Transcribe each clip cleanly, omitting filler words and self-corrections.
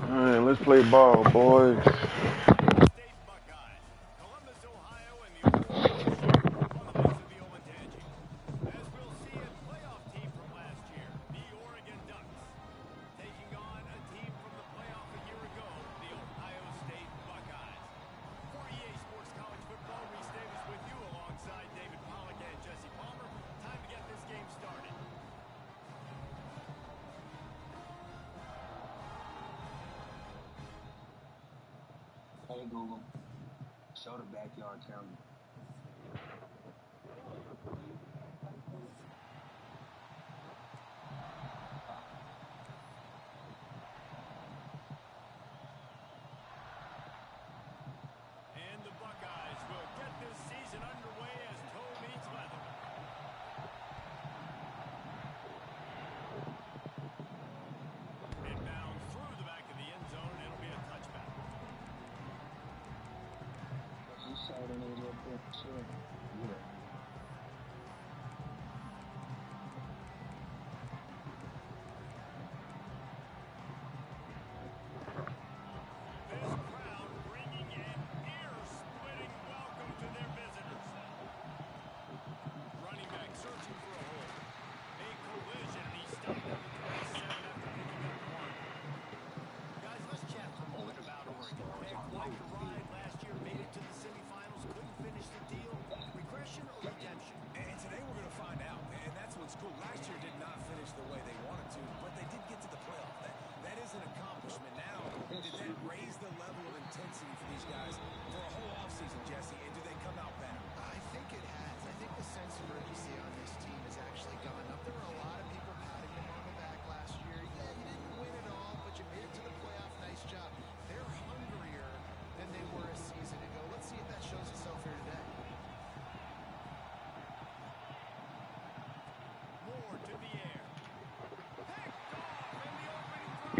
Man, let's play ball, boys.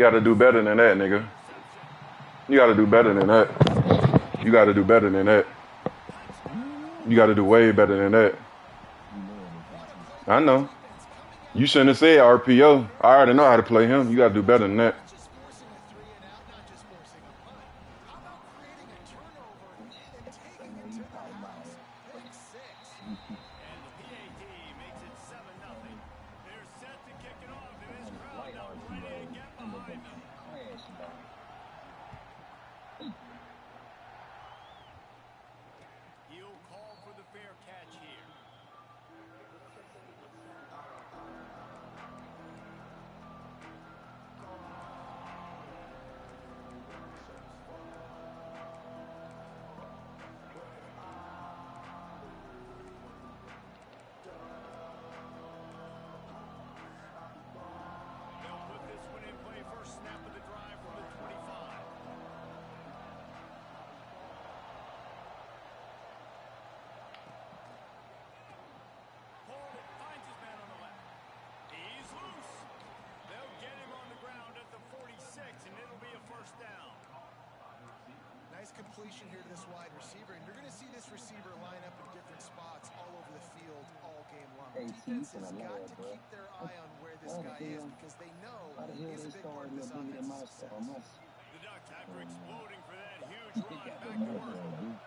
You gotta do better than that, nigga. You gotta do better than that. You gotta do better than that. You gotta do way better than that. I know. You shouldn't have said RPO. I already know how to play him. You gotta do better than that. Completion here to this wide receiver, and you're going to see this receiver line up in different spots all over the field all game long. Defense has got to keep their eye on where this guy is because they know he's a big part of this offensive success. The Ducks after exploding for that huge run back to work.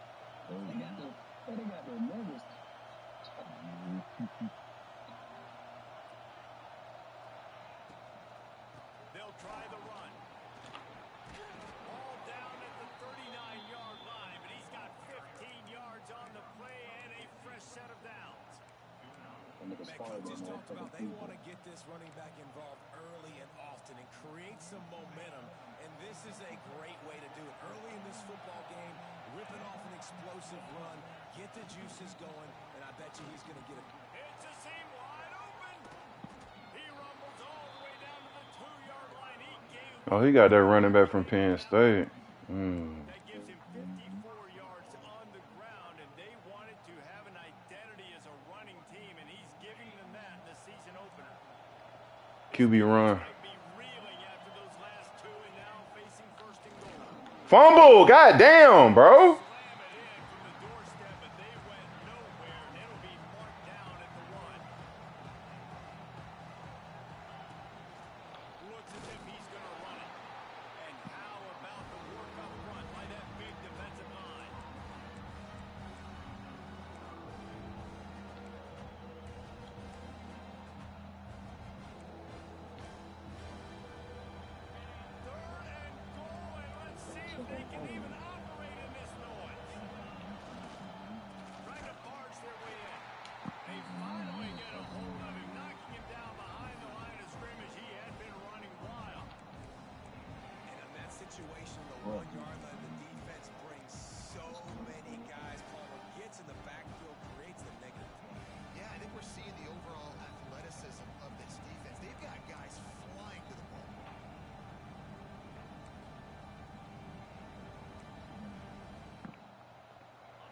Man, Coach just talked about they want to get this running back involved early and often and create some momentum, and this is a great way to do it. Early in this football game, ripping off an explosive run, get the juices going, and I bet you he's going to get it. It's a seam wide open. He rumbles all the way down to the 2-yard line. Oh, he got that running back from Penn State. That gives him 54 yards on the ground, and they wanted to have an identity as a running team, and he's giving them that in the season opener. QB run. Might be reeling after those last two and now facing first and goal. Fumble. God damn, bro. Slam it in from the doorstep, but they went nowhere, and it'll be marked down at the 1. Looks as if he's going to run it. And how about the work up front by that big defensive line? Third and goal, and let's see if they can even operate in this noise. Trying to barge their way in. They finally get a hold of him, knocking him down behind the line of scrimmage. He had been running wild. And in that situation, the 1-yard line, the defense brings so many guys. Palmer gets in the backfield, creates the negative play. Yeah, I think we're seeing the overall athleticism of this defense. They've got guys flying to the ball.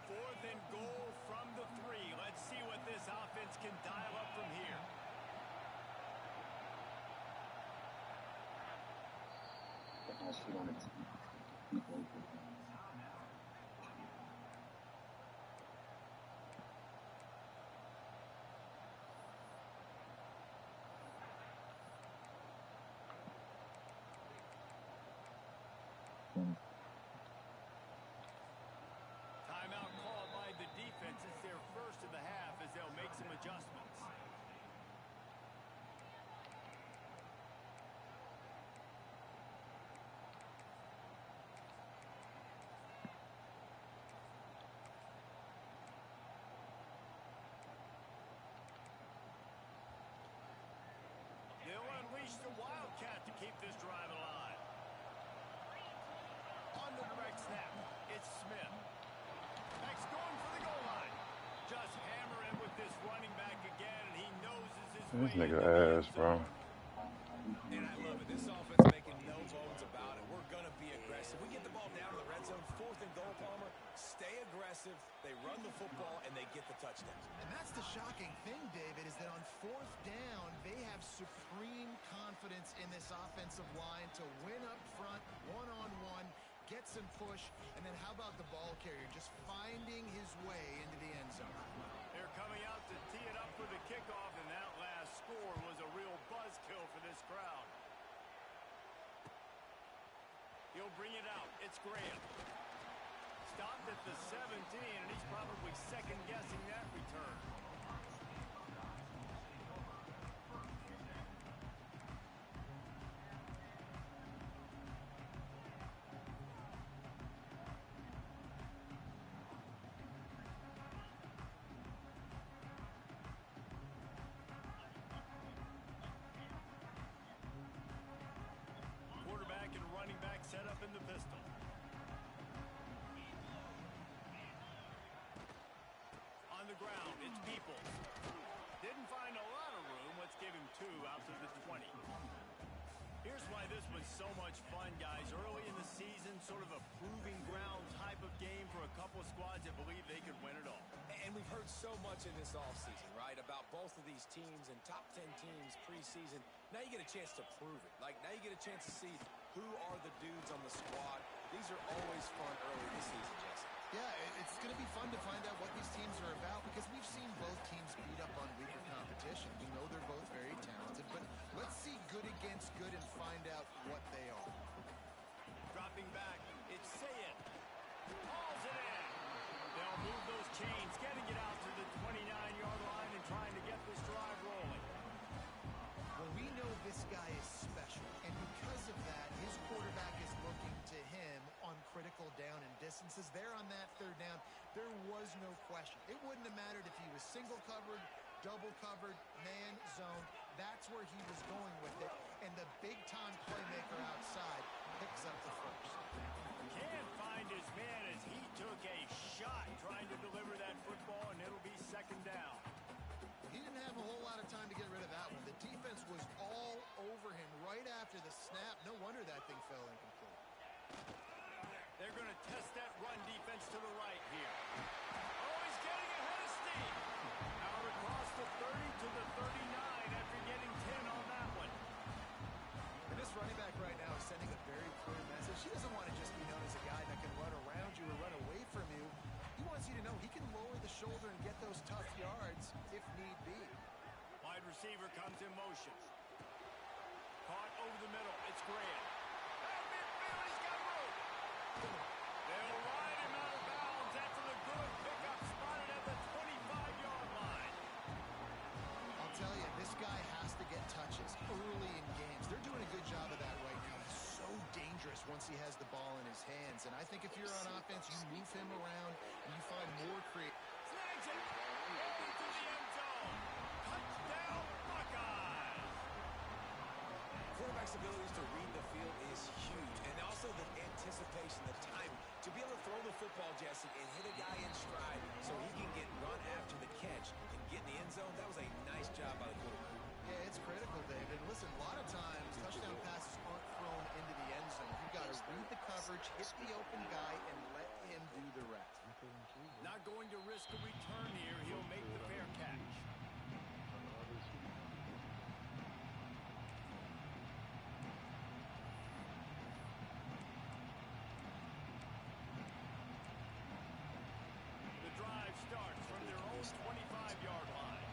Fourth and goal from the 3. Let's see what this offense can dial up from here. Timeout called by the defense. It's their first of the half as they'll make some adjustments. They'll unleash the Wildcat to keep this drive alive. On the direct snap, it's Smith. Next going for the goal line. Just hammer in with this running back again, and he noses his This way nigga into the ass, end bro. zone. And I love it. This offense making no bones about it. We're going to be aggressive. We get the ball down to the red zone, 4th and goal, Palmer. Stay aggressive. They run the football, and they get the touchdown. And that's the shocking thing, David, is that on 4th down, they have supreme confidence in this offensive line to win up front, one-on-one, get some push, and then how about the ball carrier just finding his way into the end zone? They're coming out to tee it up for the kickoff, and that last score was a real buzzkill for this crowd. He'll bring it out. It's Graham. Stopped at the 17, and he's probably second-guessing that return. Quarterback and running back set up in the pistol. On the ground, it's Peoples. Didn't find a lot of room. Let's give him 2 out to the 20. Here's why this was so much fun, guys. Early in the season, sort of a proving ground type of game for a couple of squads that believe they could win it all. And we've heard so much in this offseason, right, about both of these teams and top 10 teams preseason. Now you get a chance to prove it. Like, now you get a chance to see who are the dudes on the squad. These are always fun early in the season, Jesse. Yeah, it's going to be fun to find out what these teams are about because we've seen both teams beat up on weaker competition. We know they're both very talented, but let's see good against good and find out what they are. Dropping back, it's Sayed. Hauls it in. They'll move those chains, getting it out to the 29-yard line and trying to get this drive rolling. Well, we know this guy is special, and because of that, his quarterback is looking to him on critical down and distances. There on that 3rd down, there was no question. It wouldn't have mattered if he was single covered, double covered, man zone. That's where he was going with it. And the big-time playmaker outside picks up the first. Can't find his man as he took a shot trying to deliver that football, and it'll be second down. He didn't have a whole lot of time to get rid of that one. The defense was all over him right after the snap. No wonder that thing fell incomplete. They're going to test that run defense to the right here. Oh, he's getting ahead of steam. Out across the 30 to the 39 after getting 10 on that one. And this running back right now is sending a very clear message. He doesn't want to just be known as a guy that can run around you or run away from you. He wants you to know he can lower the shoulder and get those tough yards if need be. Wide receiver comes in motion. Caught over the middle. It's Grant. Out midfield, he's got room. They'll ride him out of bounds after the good pickup spotted at the 25-yard line. I'll tell you, this guy has to get touches early in games. They're doing a good job of that right now. He's so dangerous once he has the ball in his hands. And I think if you're on offense, you move him around and you find more creative. Snags it. Into the end zone. Touchdown, Buckeyes. Quarterback's abilities to read the field is huge. And also the anticipation, the time to be able to throw the football, Jesse, and hit a guy in stride so he can get run after the catch and get in the end zone. That was a nice job by the quarterback. Yeah, it's critical, David. Listen, a lot of times touchdown passes aren't thrown into the end zone. You've got to read the coverage, hit the open guy, and let him do the rest. Not going to risk a return here. He'll make the fair catch. The drive starts from their own 25-yard line.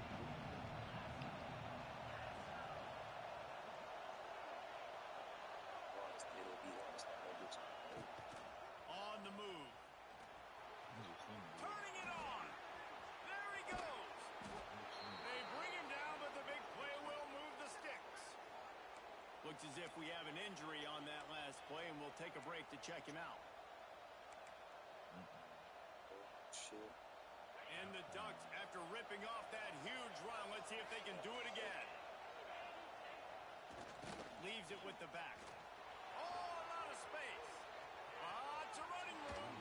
On the move. Turning it on. There he goes. They bring him down, but the big play will move the sticks. Looks as if we have an injury on that last play, and we'll take a break to check him out. And the Ducks, after ripping off that huge run, let's see if they can do it again. Leaves it with the back. Oh, a lot of space. Lots of running room.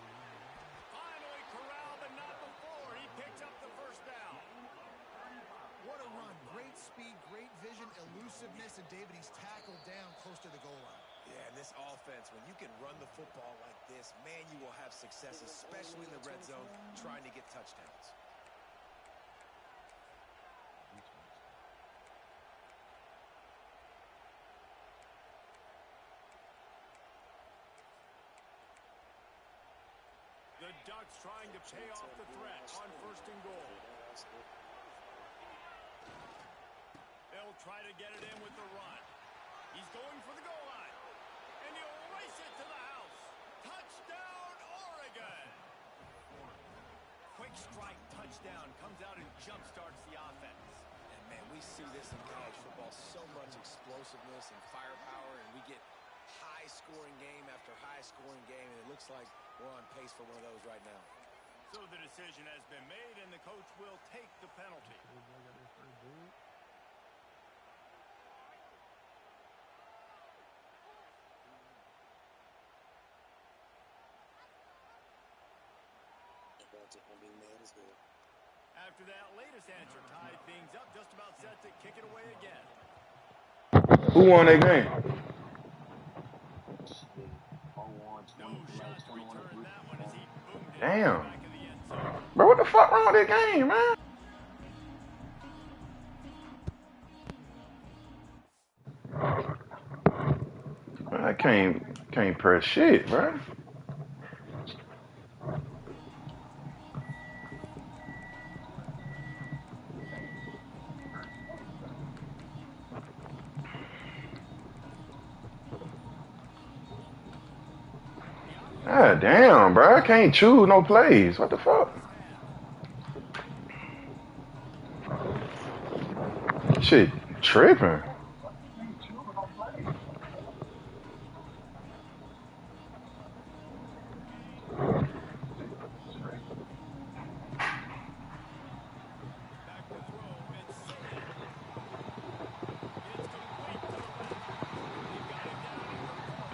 Finally corralled, but not before. He picks up the first down. What a run. Great speed, great vision, elusiveness, and David, he's tackled down close to the goal line. Yeah, and this offense, when you can run the football like this, man, you will have success, especially in the red zone, trying to get touchdowns. The Ducks trying to pay off the threat on first and goal. They'll try to get it in with the run. He's going for the goal line. And he'll race it to the house. Touchdown, Oregon! Quick strike touchdown comes out and jumpstarts the offense. And, man, we see this in college football, so much explosiveness and firepower, and we get high-scoring game after high-scoring game, and it looks like we're on pace for one of those right now. So the decision has been made, and the coach will take the penalty. After that latest answer tied things up, just about set to kick it away again. Who won that game? No shot to return that one as he boomed it Damn. back in the end zone. Bro, what the fuck wrong with that game, man? I can't press shit, bro. God damn, bro. I can't choose no plays. What the fuck? Shit, tripping. Back to throw, it's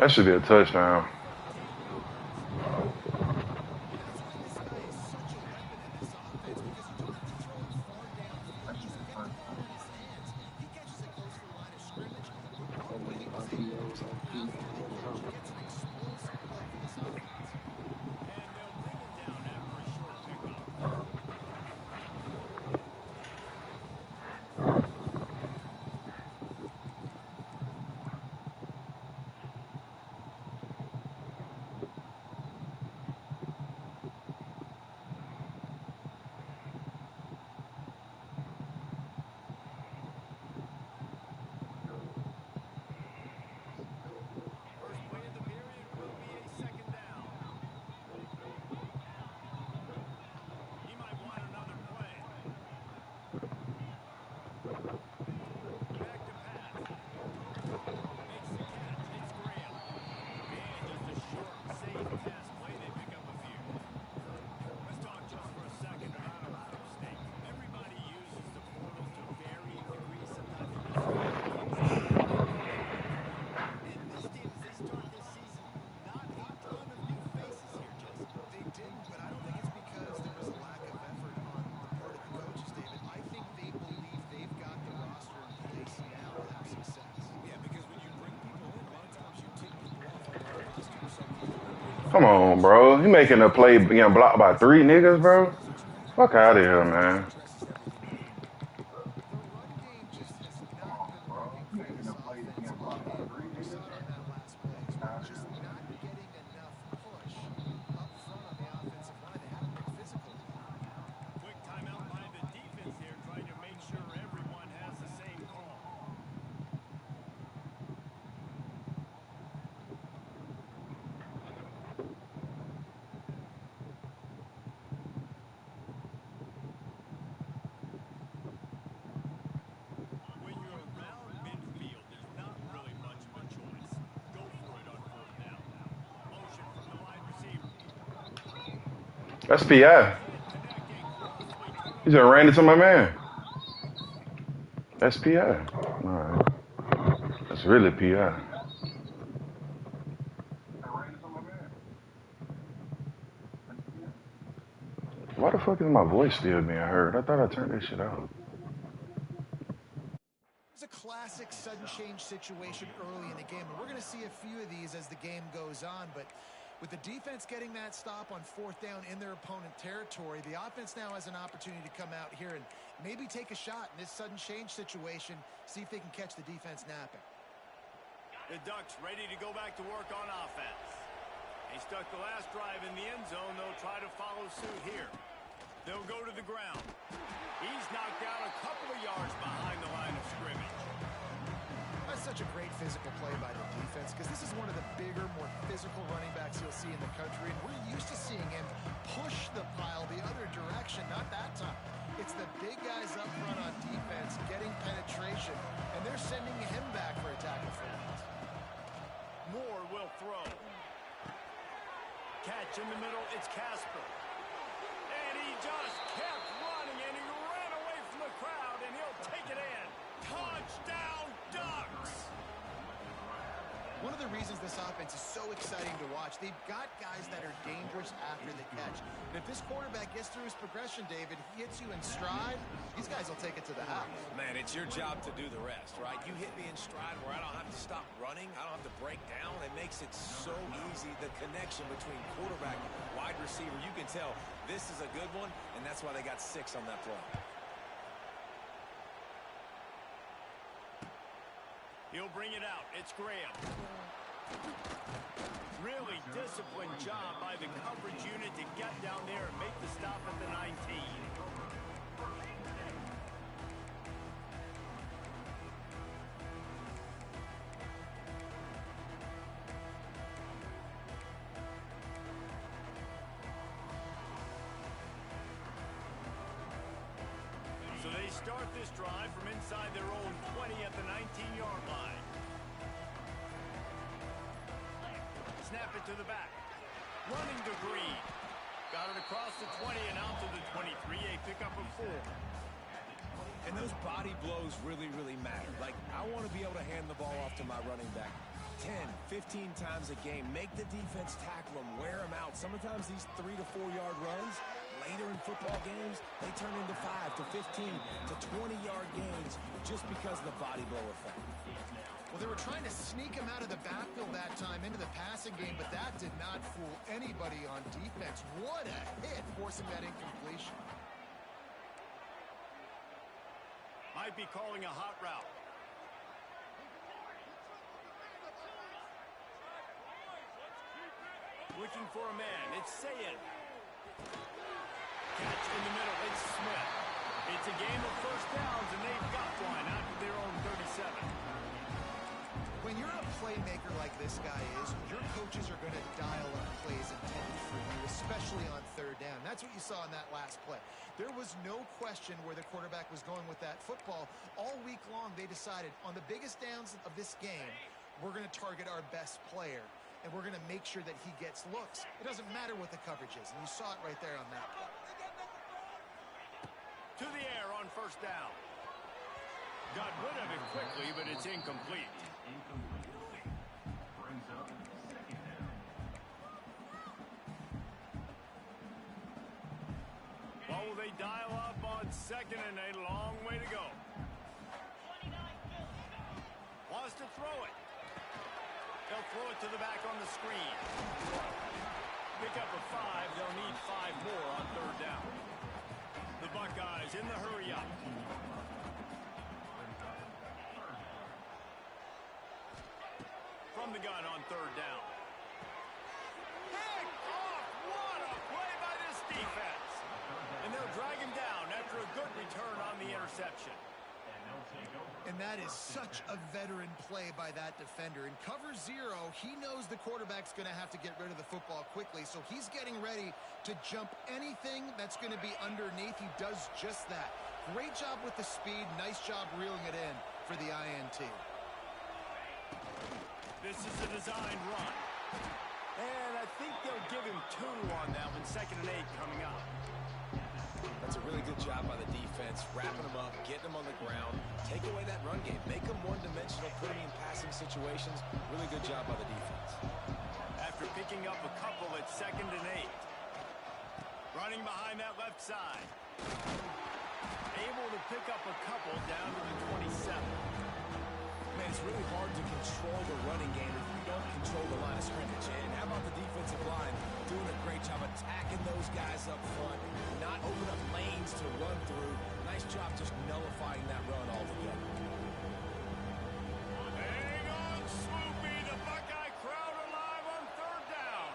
That should be a touchdown. That's why this guy is such a weapon in this offense, because you don't have to throw it far downfield. Just get the ball in his hands. He catches it close to the line of scrimmage. But one way he was able to get after the catch, gets an explosive play for this offense. And they'll bring him down after a short pickup. First play of the period will be a second down. He might want another play. Back to pass. Makes the catch. It's Graham. And just a short, safe pass play. They pick up a few. Let's talk just for a second about Ohio State. Everybody uses the portal to varying degrees. Sometimes it goes and this team, as they start this season, not a ton of new faces here, Jesse. They didn't, but I don't think it's because there was a lack of effort on the part of the coaches, David. I think they believe they've got the roster in place now to have success. Yeah, because when you bring people in, a lot of times you take people off on their roster. So they're Come on, bro. You making a play getting blocked by 3 niggas, bro? Fuck out of here, man. The run game just has not been working for this offense all game long. You saw it on that last play as well. Just not getting enough push up front on the offensive line. They haven't been physical enough. Quick timeout by the defense here, trying to make sure everyone has the same call. When you're around midfield, there's not really much of a choice. Go for it on fourth down. Motion from the wide receiver. That's PI. Can't connect a costly He turnover. just ran into my man. That's PI. All right. That's really PI. Why the fuck is my voice still being heard? I thought I turned that shit off. It's a classic sudden change situation early in the game, and we're going to see a few of these as the game goes on. But with the defense getting that stop on fourth down in their opponent territory, the offense now has an opportunity to come out here and maybe take a shot in this sudden change situation, see if they can catch the defense napping. The Ducks ready to go back to work on offense. They stuck the last drive in the end zone. They'll try to follow suit here. They'll go to the ground. He's knocked down a couple of yards behind the line of scrimmage. That's such a great physical play by the defense, because this is one of the bigger, more physical running backs you'll see in the country, and we're used to seeing him push the pile the other direction. Not that time. It's the big guys up front on defense getting penetration, and they're sending him back for a tackle for loss. Moore will throw. Catch in the middle, it's Casper. And he just kept running, and he ran away from the crowd, and he'll take it in. Touchdown, Ducks! One of the reasons this offense is so exciting to watch, they've got guys that are dangerous after the catch. And if this quarterback gets through his progression, David, he hits you in stride, these guys will take it to the house. Man, it's your job to do the rest, right? You hit me in stride where I don't have to stop running. I don't have to break down. It makes it so easy. The connection between quarterback and wide receiver, you can tell this is a good one, and that's why they got 6 on that play. He'll bring it out. It's Graham. Really disciplined job by the coverage unit to get down there and make the stop at the 19. So they start this drive from inside their own 20 at the 19-yard line. Snap it to the back. Running to Green. Got it across the 20 and out to the 23. A pickup of 4. And those body blows really, really matter. Like, I want to be able to hand the ball off to my running back 10, 15 times a game. Make the defense tackle them, wear them out. Sometimes these 3 to 4 yard runs, later in football games, they turn into 5 to 15 to 20-yard gains just because of the body blow effect. Well, they were trying to sneak him out of the backfield that time into the passing game, but that did not fool anybody on defense. What a hit, forcing that incompletion. Might be calling a hot route. Looking for a man. It's Sayed. Catch in the middle. It's Smith. It's a game of first downs, and they've got one out to their own 37. When you're a playmaker like this guy is, your coaches are going to dial up plays intended for you, especially on third down. That's what you saw in that last play. There was no question where the quarterback was going with that football. All week long, they decided on the biggest downs of this game, we're going to target our best player, and we're going to make sure that he gets looks. It doesn't matter what the coverage is, and you saw it right there on that play. To the air on first down. Got rid of it quickly, but it's incomplete. Brings up second down. What will they dial up on second and a long way to go? Wants to throw it. They'll throw it to the back on the screen. Pick up a 5. They'll need 5 more on third down. The Buckeyes in the hurry up. From the gun on third down. Pick off! What a play by this defense! And they'll drag him down after a good return on the interception. And that is such a veteran play by that defender. In cover 0, he knows the quarterback's going to have to get rid of the football quickly, so he's getting ready to jump anything that's going to be underneath. He does just that. Great job with the speed. Nice job reeling it in for the INT. This is a designed run. And I think they'll give him 2 on that one. 2nd and 8 coming up. That's a really good job by the defense, wrapping them up, getting them on the ground, take away that run game, make them one-dimensional, put them in passing situations. Really good job by the defense. After picking up a couple at 2nd and 8. Running behind that left side. Able to pick up a couple down to the 27. Man, it's really hard to control the running game if you don't control the line of scrimmage. And how about the defensive line doing a great job attacking those guys up front, not open up lanes to run through. Nice job just nullifying that run altogether. Hang on, Swoopy. The Buckeye crowd alive on third down.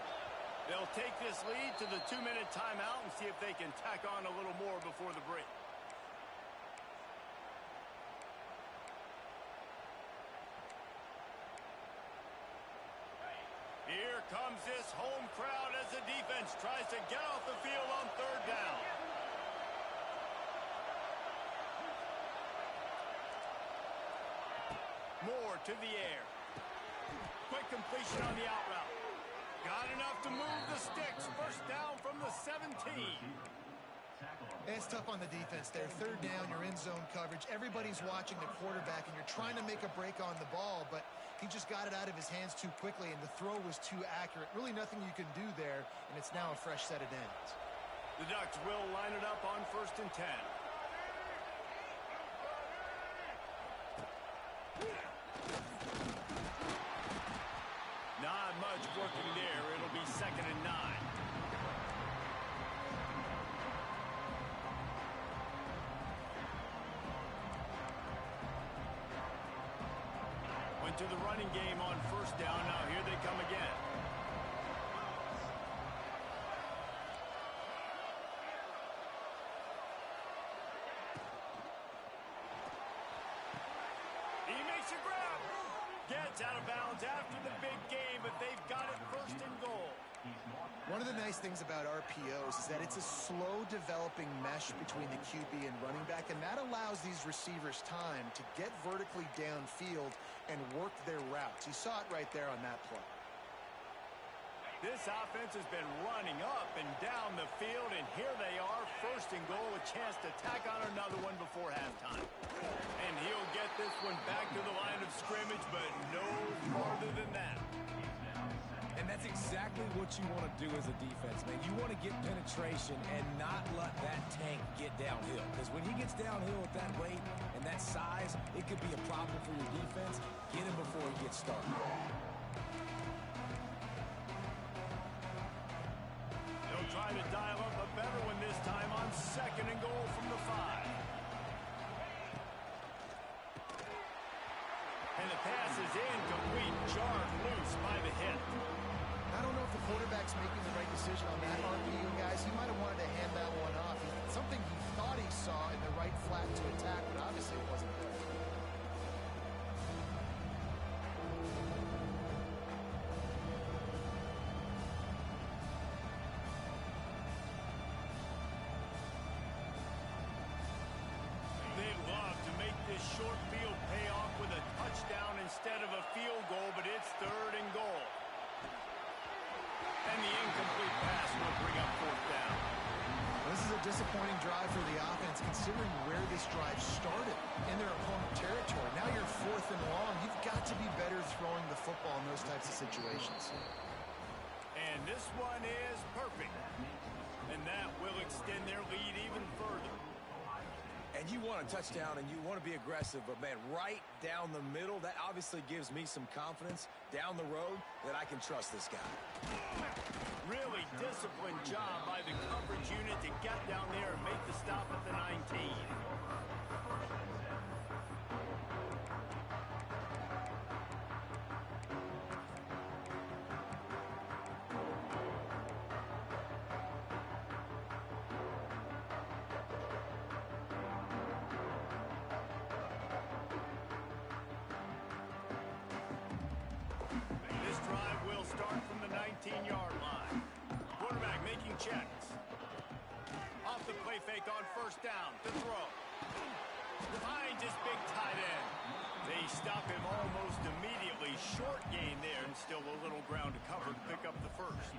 They'll take this lead to the 2-minute timeout and see if they can tack on a little more before the break. Here comes this home crowd as the defense tries to get off the field on third down. Moore to the air. Quick completion on the out route. Got enough to move the sticks. First down from the 17. It's tough on the defense there. Third down, you're in zone coverage. Everybody's watching the quarterback, and you're trying to make a break on the ball, but he just got it out of his hands too quickly, and the throw was too accurate. Really nothing you can do there, and it's now a fresh set of downs. The Ducks will line it up on 1st and 10. Not much working there. It'll be 2nd and 9. Went to the running game on first down. Now here they come again. He makes a grab. Gets out of bounds after the big game, but they've got it 1st and goal. One of the nice things about RPOs is that it's a slow developing mesh between the QB and running back, and that allows these receivers time to get vertically downfield and work their routes. You saw it right there on that play. This offense has been running up and down the field, and here they are, 1st and goal, a chance to tack on another one before halftime. And he'll get this one back to the line of scrimmage, but no farther than that. And that's exactly what you want to do as a defense, man. You want to get penetration and not let that tank get downhill. Because when he gets downhill with that weight and that size, it could be a problem for your defense. Get him before he gets started. They'll try to dial up a better one this time on 2nd and goal from the 5. And the pass is incomplete, jarred loose by the hit. I don't know if the quarterback's making the right decision on that RPU, guys. He might have wanted to hand that one off. Something he thought he saw in the right flat to attack, but obviously it wasn't there. They'd love to make this short field pay off with a touchdown instead of a field goal, but it's 3rd and goal. And the incomplete pass will bring up 4th down. This is a disappointing drive for the offense, considering where this drive started in their opponent territory. Now you're 4th and long. You've got to be better throwing the football in those types of situations. And this one is perfect. And that will extend their lead even further. And you want a touchdown and you want to be aggressive, but, man, right down the middle, that obviously gives me some confidence down the road that I can trust this guy. Really disciplined job by the coverage unit to get down there and make the stop at the 19. This drive will start from the 19-yard line. Quarterback making checks. Off the play fake on 1st down to throw. Behind his big tight end. They stop him almost immediately. Short gain there and still a little ground to cover to pick up the 1st.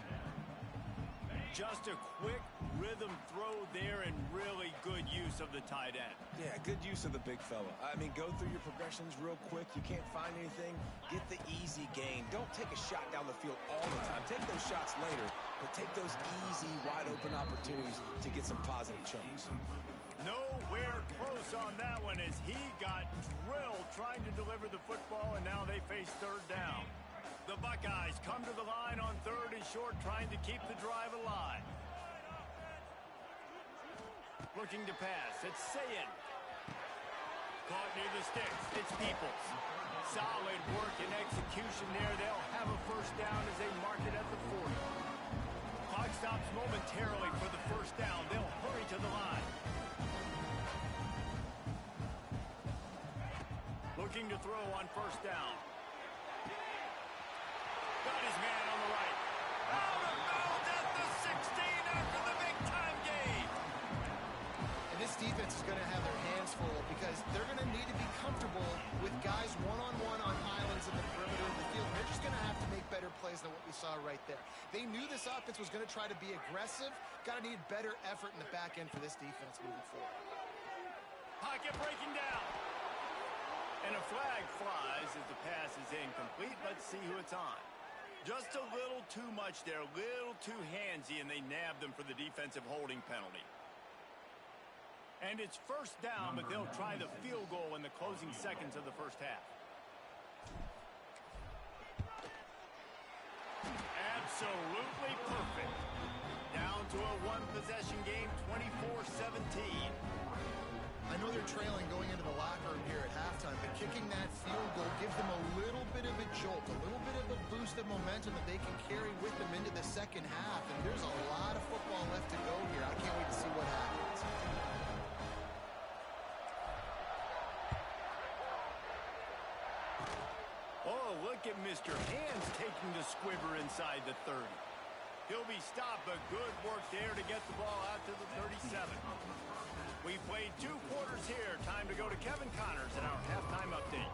Just a quick rhythm throw there and really good use of the tight end. Yeah, good use of the big fella. I mean, go through your progressions real quick. You can't find anything. Get the easy gain. Don't take a shot down the field all the time. Take those shots later, but take those easy, wide-open opportunities to get some positive chunks. Nowhere close on that one as he got drilled trying to deliver the football, and now they face 3rd down. The Buckeyes come to the line on 3rd and short, trying to keep the drive alive. Looking to pass. It's Sayin. Caught near the sticks. It's Peoples. Solid work and execution there. They'll have a 1st down as they mark it at the 40. Clock stops momentarily for the 1st down. They'll hurry to the line. Looking to throw on 1st down. Got his man on the right. Out of bounds at the 16 after the big-time gain. And this defense is going to have their hands full because they're going to need to be comfortable with guys one-on-one on islands in the perimeter of the field. They're just going to have to make better plays than what we saw right there. They knew this offense was going to try to be aggressive. Got to need better effort in the back end for this defense moving forward. Pocket breaking down. And a flag flies as the pass is incomplete. Let's see who it's on. Just a little too much there, a little too handsy, and they nabbed them for the defensive holding penalty. And it's 1st down, but they'll try the field goal in the closing seconds of the 1st half. Absolutely perfect. Down to a 1-possession game, 24-17. I know they're trailing going into the locker room here at halftime, but kicking that field goal gives them a little bit of a jolt, a little bit of a boost of momentum that they can carry with them into the 2nd half. And there's a lot of football left to go here. I can't wait to see what happens. Oh, look at Mr. Hands taking the squibber inside the 30. He'll be stopped, but good work there to get the ball out to the 37. We played 2 quarters here. Time to go to Kevin Connors in our halftime update.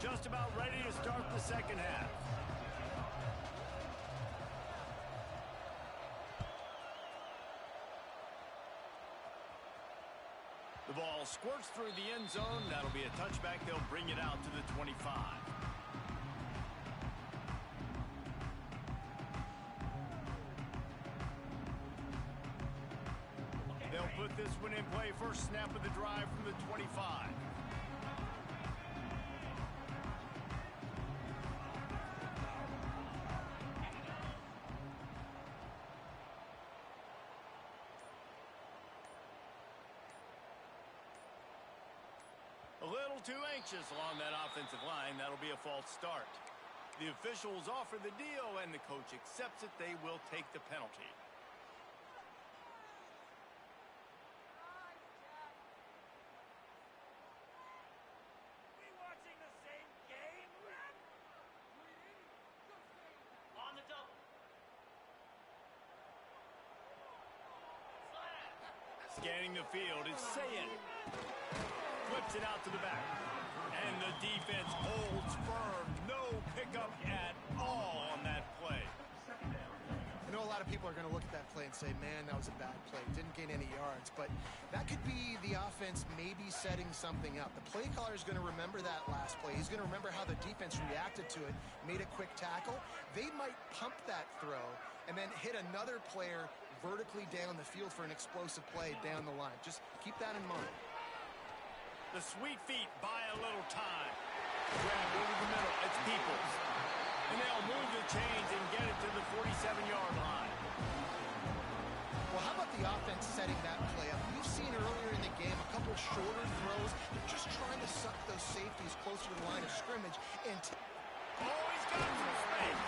Just about ready to start the second half. The ball squirts through the end zone. That'll be a touchback. They'll bring it out to the 25. They'll put this one in play. First snap of the drive from the 25. A little too anxious along that offensive line. That'll be a false start. The officials offer the deal, and the coach accepts it. They will take the penalty. We watching the same game, ref? On the double. Scanning the field, it's Sayin. Flips it out to the back. And the defense holds firm. No pickup at all on that play. I know a lot of people are going to look at that play and say, man, that was a bad play. Didn't gain any yards. But that could be the offense maybe setting something up. The play caller is going to remember that last play. He's going to remember how the defense reacted to it, made a quick tackle. They might pump that throw and then hit another player vertically down the field for an explosive play down the line. Just keep that in mind. The sweet feet buy a little time. Grab over the middle. It's Peoples. And they'll move the chains and get it to the 47-yard line. Well, how about the offense setting that play up? We've seen earlier in the game a couple shorter throws. They're just trying to suck those safeties closer to the line of scrimmage. And He's got some space.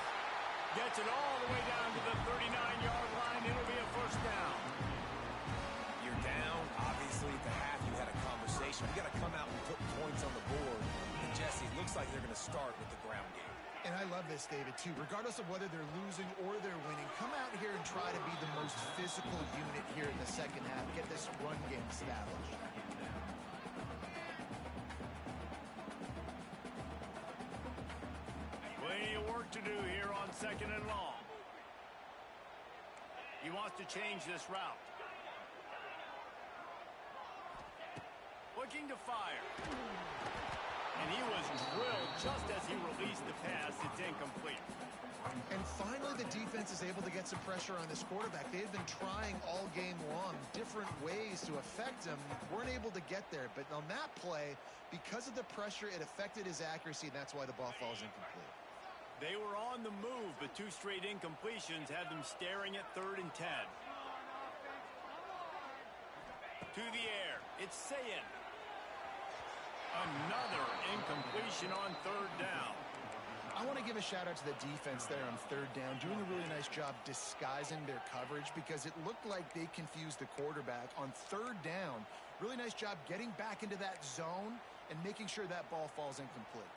Gets it all the way down to the 39-yard line. It'll be a first down. You're down. Obviously, at the half, you had a conversation. You got to come out and put points on the board. And Jesse, it looks like they're going to start with the ground game. And I love this, David, too. Regardless of whether they're losing or they're winning, come out here and try to be the most physical unit here in the second half. Get this run game established. Plenty of work to do here on second and long. He wants to change this route. Looking to fire. And he was drilled just as he released the pass. It's incomplete. And finally, the defense is able to get some pressure on this quarterback. They've been trying all game long different ways to affect him. Weren't able to get there. But on that play, because of the pressure, it affected his accuracy, and that's why the ball falls incomplete. They were on the move, but two straight incompletions had them staring at 3rd and 10. To the air. It's Sayin. Another incompletion on 3rd down. I want to give a shout out to the defense there on 3rd down, doing a really nice job disguising their coverage because it looked like they confused the quarterback on 3rd down. Really nice job getting back into that zone and making sure that ball falls incomplete.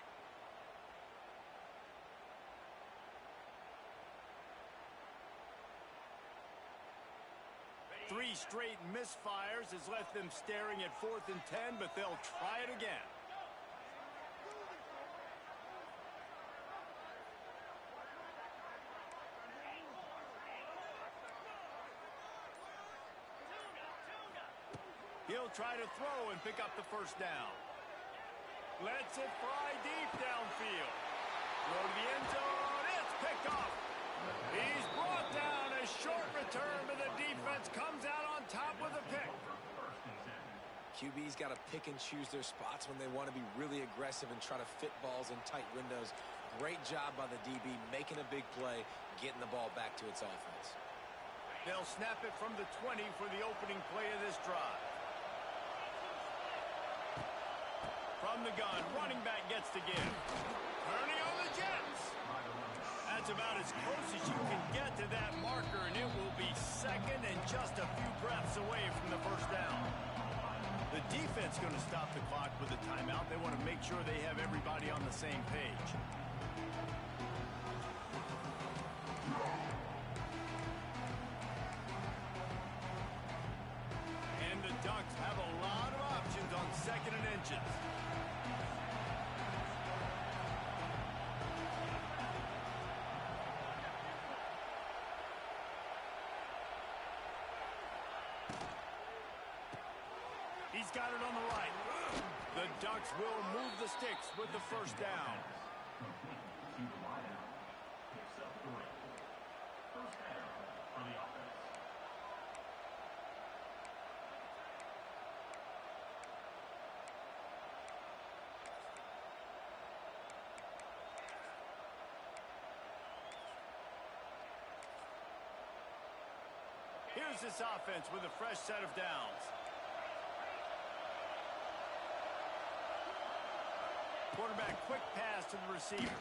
Three straight misfires has left them staring at 4th and 10, but they'll try it again. He'll try to throw and pick up the first down. Lets it fly deep downfield. Throw to the end zone. It's picked off. He's brought down. A short return, but the defense comes out on top with a pick. QB's got to pick and choose their spots when they want to be really aggressive and try to fit balls in tight windows. Great job by the DB making a big play, getting the ball back to its offense. They'll snap it from the 20 for the opening play of this drive. From the gun, running back gets to give. Turning on the Jets. That's about as close as you can get to that marker, and it will be second and just a few breaths away from the first down. The defense going to stop the clock with a timeout. They want to make sure they have everybody on the same page. And the Ducks have a lot of options on 2nd and inches. He's got it on the right. The Ducks will move the sticks with the first down. Here's this offense with a fresh set of downs. Quarterback quick pass to the receiver.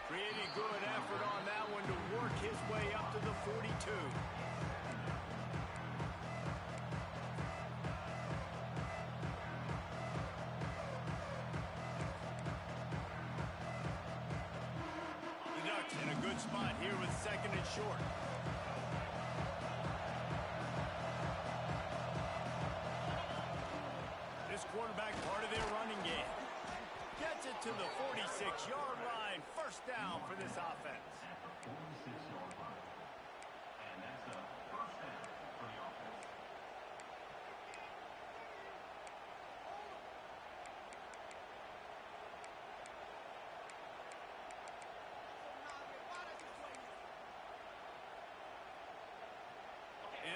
Pretty good effort on that one to work his way up to the 42. The Ducks in a good spot here with second and short. Quarterback part of their running game. Gets it to the 46-yard line. First down for this offense. 46-yard line. And that's a first down for the offense.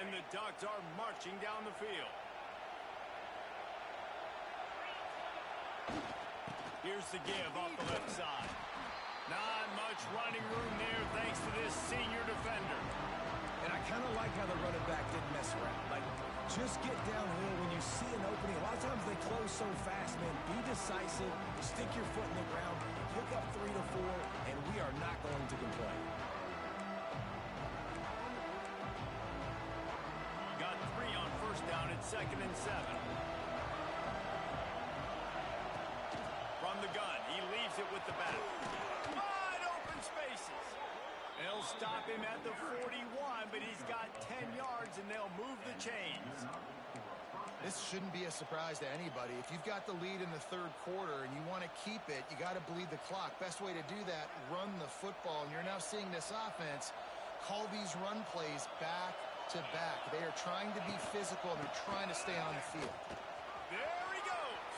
And the Ducks are marching down the field. Here's the give off the left side. Not much running room there thanks to this senior defender. And I kind of like how the running back didn't mess around. Like, just get downhill when you see an opening. A lot of times they close so fast, man. Be decisive. Stick your foot in the ground. Pick up 3 to 4, and we are not going to complain. Got 3 on first down at 2nd and 7. From the gun, he leaves it with the back. Wide open spaces. They'll stop him at the 41, but he's got 10 yards, and they'll move the chains. This shouldn't be a surprise to anybody. If you've got the lead in the third quarter and you want to keep it, you got to bleed the clock. Best way to do that, run the football. And you're now seeing this offense call these run plays back to back. They are trying to be physical, and they're trying to stay on the field. There he goes.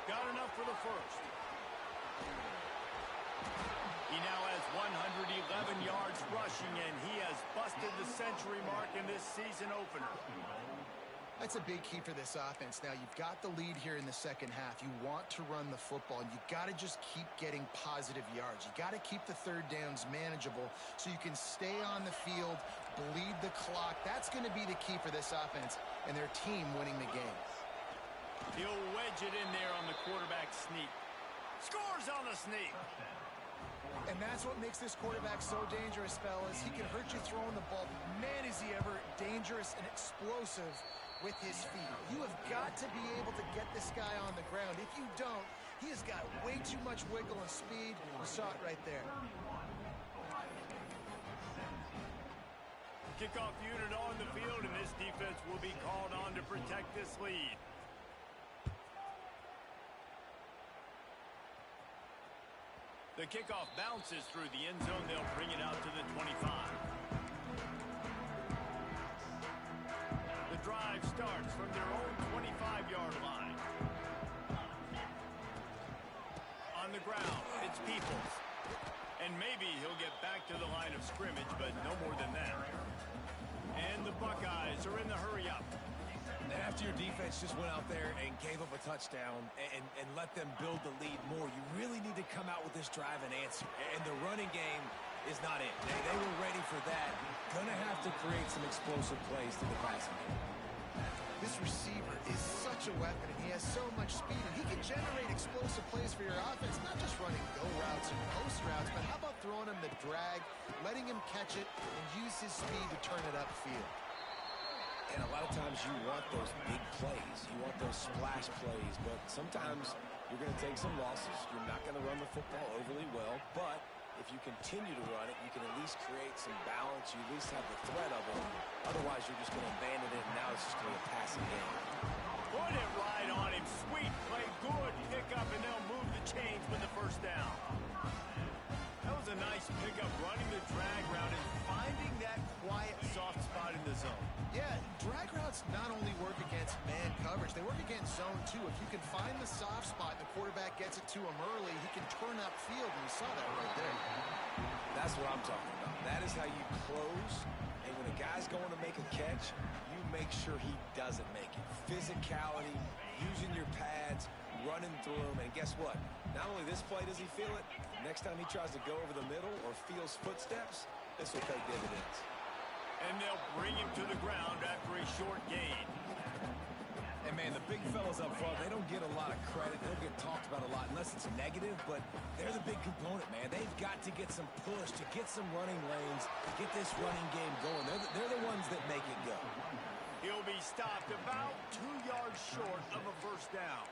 Got enough for the first. He now has 111 yards rushing, and he has busted the century mark in this season opener. That's a big key for this offense. Now, you've got the lead here in the second half. You want to run the football, and you got to just keep getting positive yards. You got to keep the third downs manageable so you can stay on the field, bleed the clock. That's going to be the key for this offense and their team winning the game. He'll wedge it in there on the quarterback sneak. Scores on the sneak. And that's what makes this quarterback so dangerous, fellas. He can hurt you throwing the ball. Man, is he ever dangerous and explosive with his feet. You have got to be able to get this guy on the ground. If you don't, he has got way too much wiggle and speed. We saw it right there. Kickoff unit on the field, and this defense will be called on to protect this lead. The kickoff bounces through the end zone. They'll bring it out to the 25. The drive starts from their own 25-yard line. On the ground, it's Peoples. And maybe he'll get back to the line of scrimmage, but no more than that. And the Buckeyes are in the hurry-up. And after your defense just went out there and gave up a touchdown and let them build the lead more, you really need to come out with this drive and answer. And the running game is not it. They were ready for that. Gonna have to create some explosive plays to the passing game. This receiver is such a weapon, and he has so much speed, and he can generate explosive plays for your offense, not just running go routes and post routes, but how about throwing him the drag, letting him catch it, and use his speed to turn it upfield. And a lot of times you want those big plays. You want those splash plays, but sometimes you're going to take some losses. You're not going to run the football overly well, but if you continue to run it, you can at least create some balance. You at least have the threat of it. Otherwise, you're just going to abandon it, and now it's just going to be a passing game. Put it right on him. Sweet play, good pickup, and they'll move the chains with the first down. That was a nice pickup, running the drag route and finding that quiet, soft spot in the zone. Yeah, drag routes not only work against man too. If you can find the soft spot and the quarterback gets it to him early, he can turn upfield, and we saw that right there. That's what I'm talking about. That is how you close. And when a guy's going to make a catch, you make sure he doesn't make it. Physicality, using your pads, running through him. And guess what? Not only this play does he feel it, next time he tries to go over the middle or feels footsteps, this will pay dividends. And they'll bring him to the ground after a short gain. And, man, the big fellas up front, they don't get a lot of credit. They don't get talked about a lot unless it's negative, but they're the big component, man. They've got to get some push, to get some running lanes, to get this running game going. They're the ones that make it go. He'll be stopped about 2 yards short of a first down.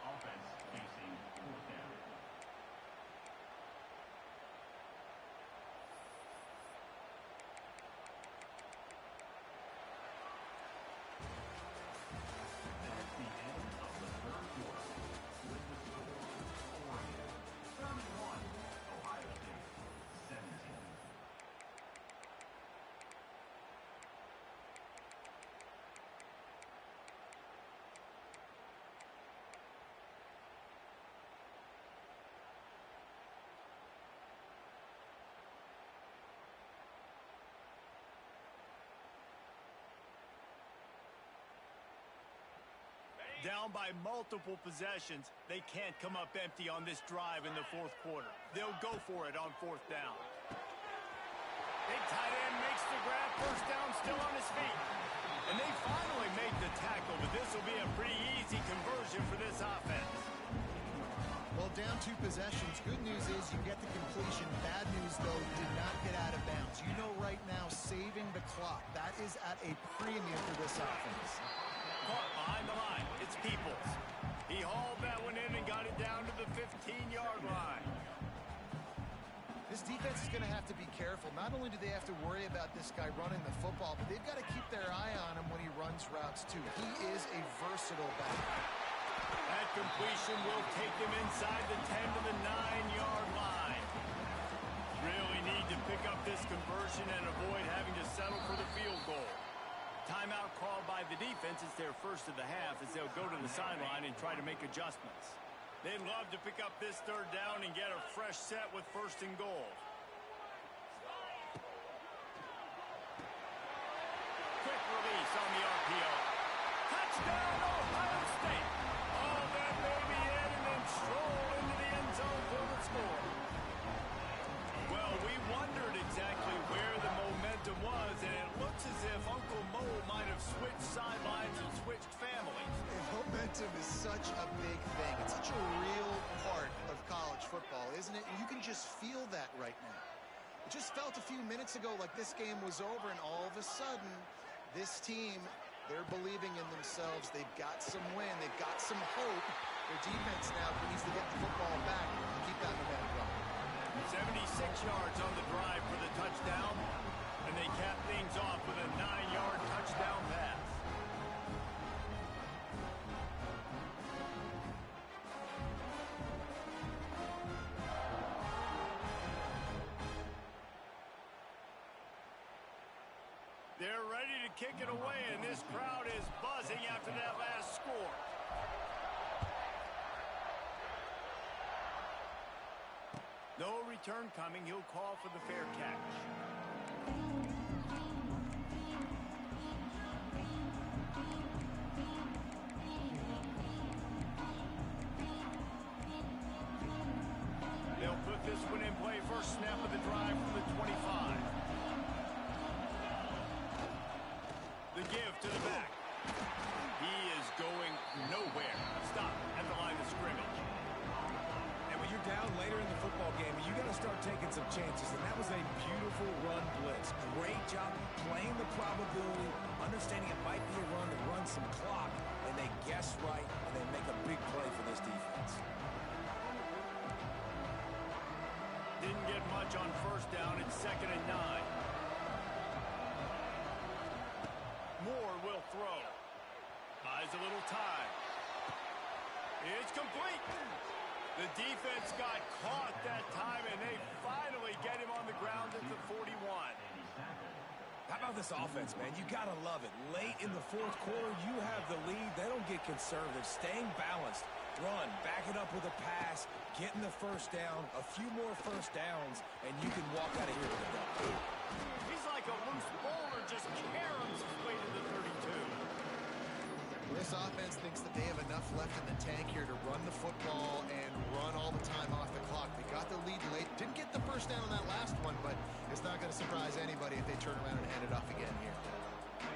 Offense facing fourth down. That's the end of the third quarter. With the score, Oregon 31, Ohio State 17. Down by multiple possessions, they can't come up empty on this drive in the fourth quarter. They'll go for it on fourth down. Big tight end makes the grab, first down, still on his feet. And they finally make the tackle, but this will be a pretty easy conversion for this offense. Well, down 2 possessions. Good news is you get the completion. Bad news, though, did not get out of bounds. You know right now, saving the clock, that is at a premium for this offense. Caught behind the line. It's Peoples. He hauled that one in and got it down to the 15-yard line. This defense is going to have to be careful. Not only do they have to worry about this guy running the football, but they've got to keep their eye on him when he runs routes, too. He is a versatile back. That completion will take them inside the 10 to the 9-yard line. Really need to pick up this conversion and avoid having to settle for the field goal. Timeout called by the defense. It's their first of the half as they'll go to the sideline and try to make adjustments. They'd love to pick up this third down and get a fresh set with first and goal. Quick release on the RPO. Touchdown, Ohio State. All that baby in and then stroll into the end zone for the score. Well, we wondered exactly where the momentum was, and it looks as if Uncle Mo might have switched sidelines and switched families. And momentum is such a big thing. It's such a real part of college football, isn't it? And you can just feel that right now. It just felt a few minutes ago like this game was over, and all of a sudden, this team, they're believing in themselves. They've got some win. They've got some hope. Their defense now needs to get the football back and keep that momentum going. 76 yards on the drive for the touchdown, and they cap things off with a 9-yard touchdown pass. They're ready to kick it away, and this crowd is buzzing after that last score. No return coming. He'll call for the fair catch. They'll put this one in play. First snap of the drive from the 25. The give to the back. He is going nowhere. Stop at the line of scrimmage. And when you're down later in the football game, you got to start taking some chances. And that was a beautiful run blitz. Great job playing the probability, understanding it might be a run to run some clock, and they guess right, and they make a big play for this defense. Didn't get much on first down. It's 2nd and 9. Moore will throw. Buys a little time. It's complete. The defense got caught that time, and they finally get him on the ground at the 41. How about this offense, man? You got to love it. Late in the fourth quarter, you have the lead. They don't get conservative. Staying balanced. Run, back it up with a pass, getting the first down, a few more first downs, and you can walk out of here with a dub. He's like a loose bowler, just caroms his way to the 32. This offense thinks that they have enough left in the tank here to run the football and run all the time off the clock. They got the lead late. Didn't get the first down on that last one, but it's not going to surprise anybody if they turn around and hand it off again here.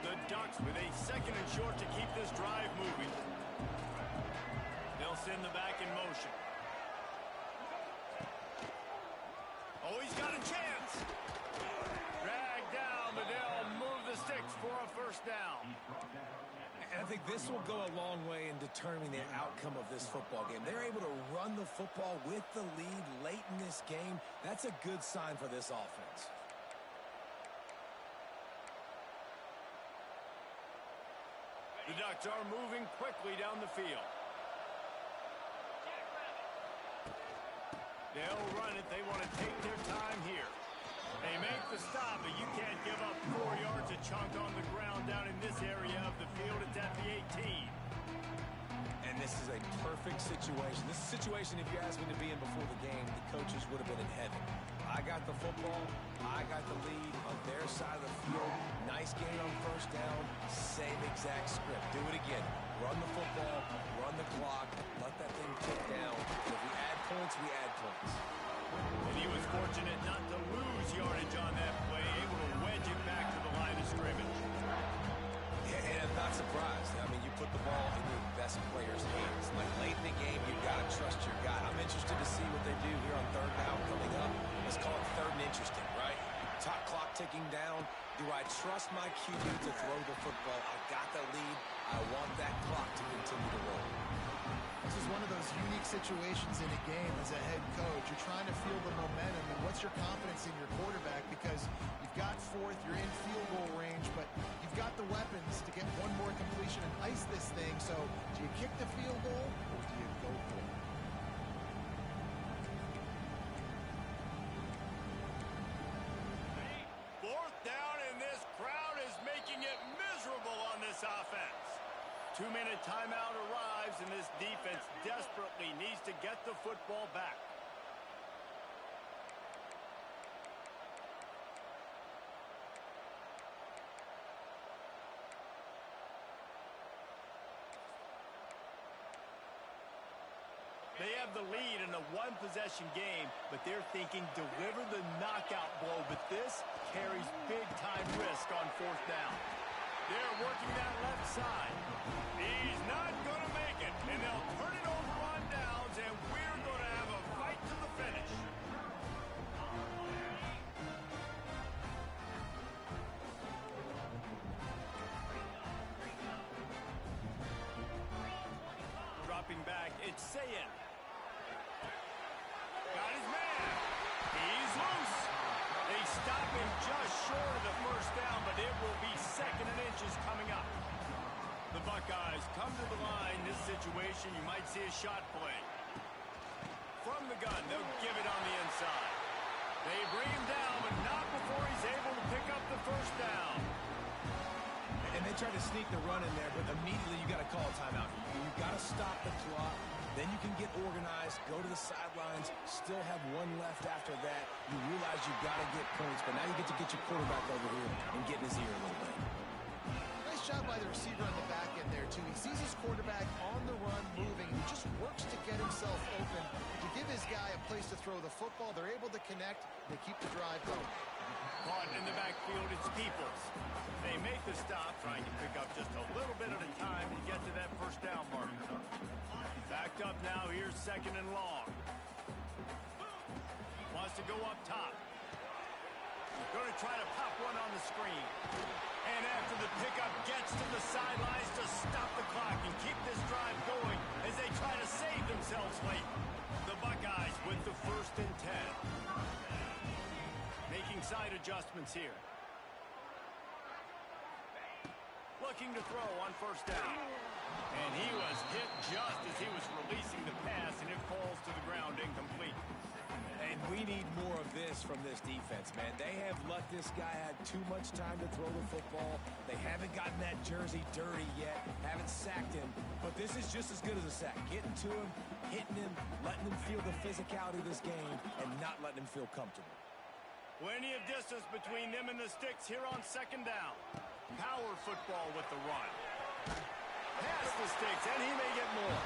The Ducks with a second and short to keep this drive moving. They'll send the back in motion. Oh, he's got a chance. Dragged down, but they'll move the sticks for a first down. And I think this will go a long way in determining the outcome of this football game. They're able to run the football with the lead late in this game. That's a good sign for this offense. The Ducks are moving quickly down the field. They'll run it. They want to take their time here. They make the stop, but you can't give up 4 yards a chunk on the ground down in this area of the field. It's at the 18. And this is a perfect situation. This is a situation, if you asked me to be in before the game, the coaches would have been in heaven. I got the football. I got the lead on their side of the field. Nice gain on first down. Same exact script. Do it again. Run the football. Run the clock. Let that thing tick down. If we add points, we add points. And he was fortunate not to lose yardage on that play, able to wedge it back to the line of scrimmage. And I'm not surprised. I mean, you put the ball in your best player's hands. Like late in the game, you've got to trust your guy. I'm interested to see what they do here on third down coming up. Let's call it third and interesting, right? Top clock ticking down. Do I trust my QB to throw the football? I got the lead. I want that clock to continue to roll. This is one of those unique situations in a game as a head coach. You're trying to feel the momentum, and what's your confidence in your quarterback? Because you've got fourth, you're in field goal range, but you've got the weapons to get one more completion and ice this thing. So do you kick the field goal, or do you go for it? Fourth down, and this crowd is making it miserable on this offense. 2-minute timeout arrives, and this defense desperately needs to get the football back. They have the lead in a one-possession game, but they're thinking deliver the knockout blow, but this carries big-time risk on fourth down. They're working that left side. He's not going to make it, and they'll turn it over on downs, and we're going to have a fight to the finish. Dropping back, it's Sayin. Got his man. He's loose. They stop him just short of the first down, but it will be second and inches coming up. The Buckeyes come to the line. This situation, you might see a shot play. From the gun, they'll give it on the inside. They bring him down, but not before he's able to pick up the first down. And they try to sneak the run in there, but immediately you got to call a timeout. You got to stop the clock. Then you can get organized, go to the sidelines, still have one left after that. You realize you've got to get points, but now you get to get your quarterback over here and get in his ear a little bit. Nice job by the receiver on the back end there, too. He sees his quarterback on the run moving, and he just works to get himself open to give his guy a place to throw the football. They're able to connect. They keep the drive going. Caught in the backfield, it's Peoples. They make the stop, trying to pick up just a little bit at a time to get to that first down marker. Backed up now, here's second and long. Wants to go up top. Going to try to pop one on the screen. And after the pickup, gets to the sidelines to stop the clock and keep this drive going as they try to save themselves late. The Buckeyes with the first and 10. Making side adjustments here. Looking to throw on first down. And he was hit just as he was releasing the pass, and it falls to the ground incomplete. And we need more of this from this this defense, man. They have let this guy have too much time to throw the football. They haven't gotten that jersey dirty yet, haven't sacked him, but this is just as good as a sack. Getting to him, hitting him, letting him feel the physicality of this game, and not letting him feel comfortable. Plenty of distance between them and the sticks here on second down. Power football with the run. Past the sticks, and he may get more.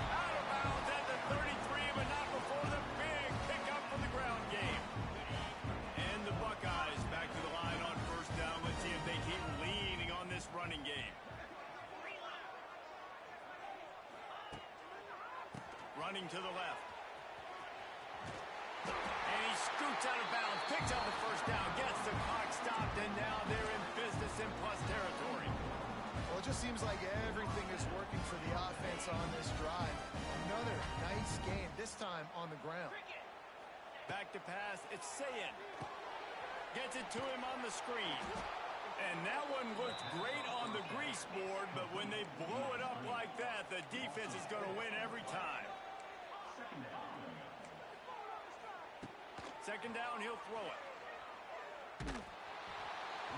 Out of bounds at the 33, but not before the big pickup for the ground game. And the Buckeyes back to the line on first down. Let's see if they keep leaning on this running game. Running to the left. And he scoots out of bounds, picks up the first down, gets the clock stopped, and now they're in business in plus territory. Well, it just seems like everything is working for the offense on this drive. Another nice game, this time on the ground. Back to pass, it's Sayin. Gets it to him on the screen. And that one looked great on the grease board, but when they blow it up like that, the defense is going to win every time. Second down, he'll throw it.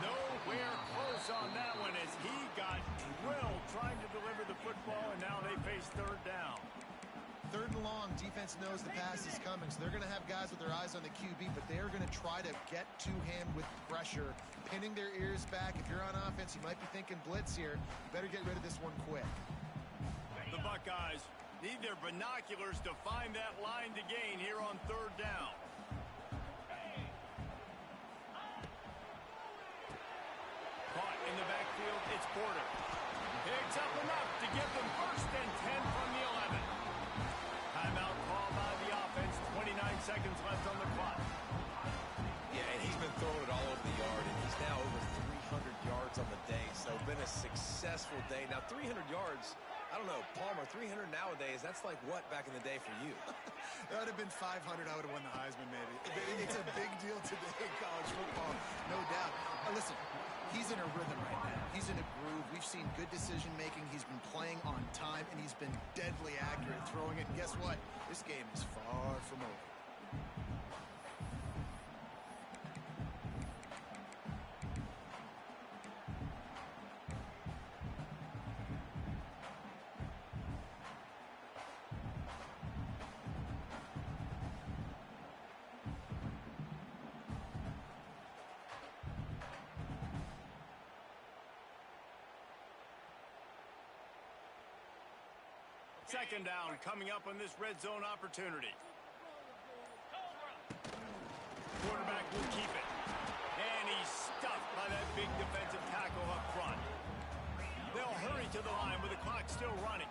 Nowhere close on that one as he got drilled trying to deliver the football, and now they face third down. Third and long, defense knows the pass is coming, so they're going to have guys with their eyes on the QB, but they're going to try to get to him with pressure, pinning their ears back. If you're on offense, you might be thinking blitz here. You better get rid of this one quick. The Buckeyes need their binoculars to find that line to gain here on third down. Caught in the backfield, it's Porter. Picks up enough to give them first and 10 from the 11. Timeout called by the offense, 29 seconds left on the clock. Yeah, and he's been throwing it all over the yard, and he's now over 300 yards on the day, so been a successful day. Now, 300 yards, I don't know, Palmer, 300 nowadays, that's like what back in the day for you? That would have been 500. I would have won the Heisman, maybe. It's a big deal today in college football, no doubt. Listen, he's in a rhythm right now. He's in a groove. We've seen good decision-making. He's been playing on time, and he's been deadly accurate throwing it. And guess what? This game is far from over. Second down coming up on this red zone opportunity. Quarterback will keep it. And he's stuffed by that big defensive tackle up front. They'll hurry to the line with the clock still running.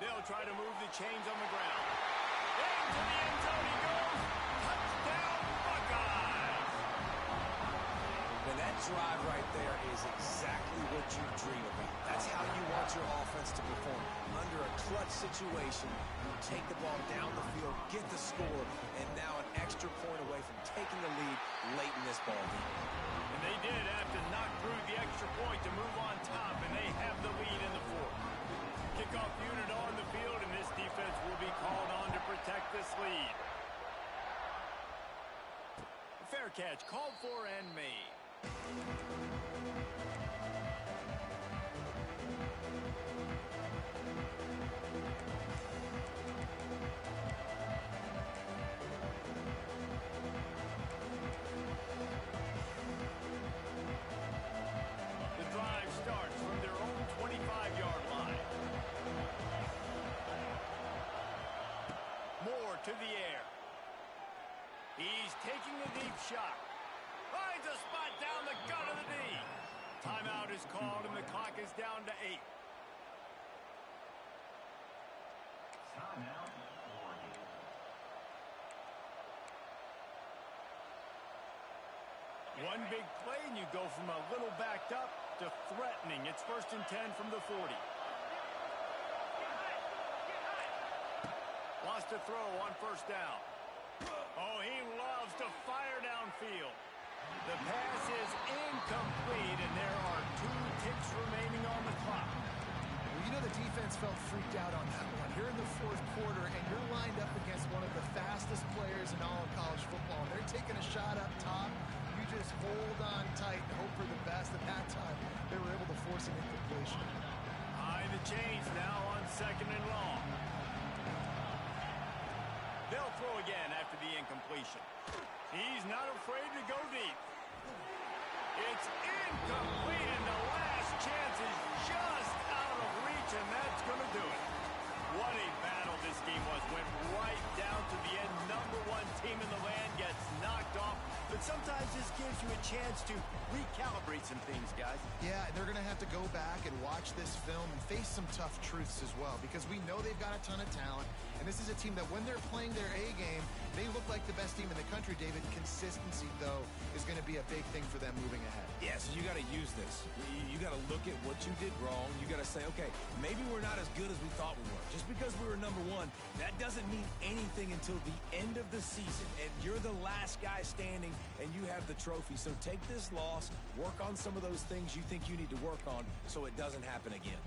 They'll try to move the chains on the ground. Into the end zone he goes. Touchdown, Buckeyes! Now that drive right there is exactly what you dream about. That's how you want your offense to perform. Under a clutch situation, you take the ball down the field, get the score, and now an extra point away from taking the lead late in this ball game. And they did have to knock through the extra point to move on top, and they have the lead in the fourth. Kickoff unit on the field, and this defense will be called on to protect this lead. Fair catch, called for and made. The drive starts from their own 25-yard line. Moore to the air. He's taking a deep shot. Finds a spot down the gut of the knee. Timeout is called, and the clock is down to 8. Timeout, Oregon. One big play, and you go from a little backed up to threatening. It's first and 10 from the 40. Wants to throw on first down. Oh, he loves to fire downfield. The pass is incomplete, and there are 2 ticks remaining on the clock. Well, you know the defense felt freaked out on that one. You're in the fourth quarter, and you're lined up against one of the fastest players in all of college football. And they're taking a shot up top. You just hold on tight and hope for the best. At that time, they were able to force an incompletion. High the chains now on 2nd and long. They'll throw again after the incompletion. He's not afraid to go deep. It's incomplete, and the last chance is just out of reach, and that's going to do it. What a battle this game was. Went right down to the end. #1 team in the land gets knocked off. But sometimes this gives you a chance to recalibrate some things, guys. Yeah, and they're going to have to go back and watch this film and face some tough truths as well, because we know they've got a ton of talent, and this is a team that when they're playing their A game, they look like the best team in the country, David. Consistency, though, is going to be a big thing for them moving ahead. Yeah, so you got to use this. You got to look at what you did wrong. You got to say, okay, maybe we're not as good as we thought we were. Just because we were #1, that doesn't mean anything until the end of the season, and you're the last guy standing, and you have the trophy. So take this loss, work on some of those things you think you need to work on so it doesn't happen again.